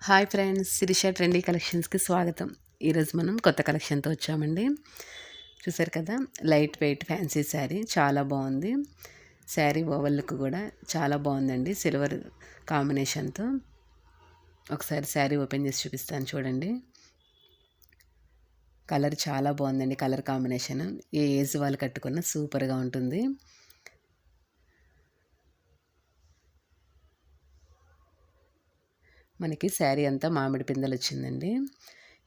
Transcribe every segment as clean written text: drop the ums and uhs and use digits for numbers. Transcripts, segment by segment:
Hi friends, Sirisha trendy కలెక్షన్స్కి స్వాగతం. ఈరోజు మనం కొత్త కలెక్షన్తో వచ్చామండి. చూసారు కదా, లైట్ వెయిట్ ఫ్యాన్సీ శారీ చాలా బాగుంది. శారీ ఓవర్ లుక్ కూడా చాలా బాగుందండి, సిల్వర్ కాంబినేషన్తో. ఒకసారి శారీ ఓపెన్ చేసి చూపిస్తాను చూడండి. కలర్ చాలా బాగుందండి, కలర్ కాంబినేషన్ ఏ ఏజ్ వాళ్ళు కట్టుకున్నా సూపర్గా ఉంటుంది. మనకి శారీ అంతా మామిడి పిందెలు వచ్చిందండి.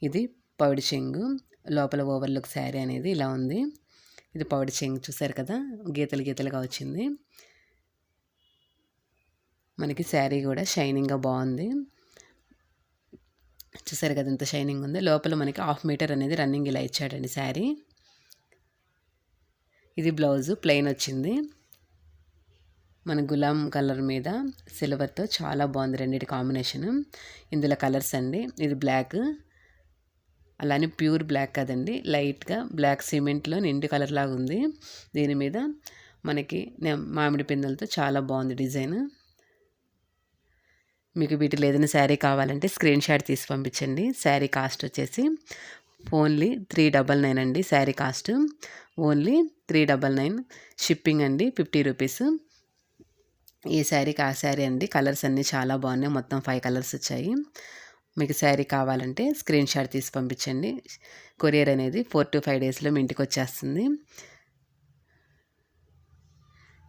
ఇది పౌడి చెంగు, లోపల ఓవర్లుక్ శారీ అనేది ఇలా ఉంది. ఇది పౌడి చెంగు, చూసారు కదా, గీతలు గీతలుగా వచ్చింది. మనకి శారీ కూడా షైనింగ్గా బాగుంది. చూసారు కదా ఎంత షైనింగ్ ఉంది. లోపల మనకి 1/2 మీటర్ అనేది రన్నింగ్ ఇలా ఇచ్చాడండి శారీ. ఇది బ్లౌజు ప్లెయిన్ వచ్చింది. మన గులాం కలర్ మీద సిల్వర్తో చాలా బాగుంది రెండింటి కాంబినేషను. ఇందులో కలర్స్ అండి, ఇది బ్లాక్, అలానే ప్యూర్ బ్లాక్ కదండి, లైట్గా బ్లాక్ సిమెంట్లో నిండు కలర్ లాగా ఉంది. దీని మీద మనకి మామిడి పిందెలతో చాలా బాగుంది డిజైన్. మీకు వీటిలో ఏదైనా శారీ కావాలంటే స్క్రీన్ షాట్ తీసి పంపించండి. శారీ కాస్ట్ వచ్చేసి ఓన్లీ 399 అండి. Sari cost only 399. షిప్పింగ్ అండి 50 రూపీస్. ఈ శారీకి ఆ శారీ అండి. కలర్స్ అన్నీ చాలా బాగున్నాయి, మొత్తం 5 కలర్స్ వచ్చాయి. మీకు శారీ కావాలంటే స్క్రీన్ షాట్ తీసి పంపించండి. కొరియర్ అనేది 4 to 5 డేస్లో మీ ఇంటికి వచ్చేస్తుంది.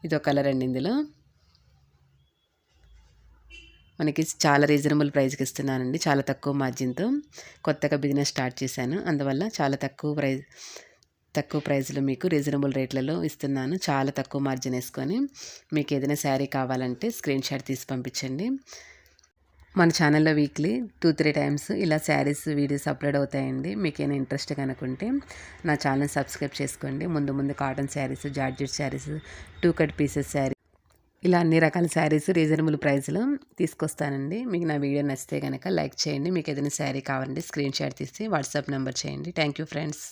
ఇదో కలర్ అండి. ఇందులో మనకి చాలా రీజనబుల్ ప్రైస్కి ఇస్తున్నానండి, చాలా తక్కువ మార్జిన్తో. కొత్తగా బిజినెస్ స్టార్ట్ చేశాను, అందువల్ల చాలా తక్కువ ప్రైస్లో మీకు రీజనబుల్ రేట్లలో ఇస్తున్నాను. చాలా తక్కువ మార్జిన్ వేసుకొని మీకు ఏదైనా శారీ కావాలంటే స్క్రీన్ షాట్ తీసి పంపించండి. మన ఛానల్లో వీక్లీ 2-3 టైమ్స్ ఇలా శారీస్ వీడియోస్ అప్లోడ్ అవుతాయండి. మీకు ఏమైనా ఇంట్రెస్ట్ కనుకుంటే నా ఛానల్ సబ్స్క్రైబ్ చేసుకోండి. ముందు cotton saris, georgette saris, 2 cut pieces sari, ఇలా అన్ని రకాల శారీస్ రీజనబుల్ ప్రైస్లో తీసుకొస్తానండి. మీకు నా వీడియో నచ్చితే కనుక లైక్ చేయండి. మీకు ఏదైనా శారీ కావాలంటే స్క్రీన్ షాట్ తీసి వాట్సాప్ నెంబర్ చేయండి. Thank you friends.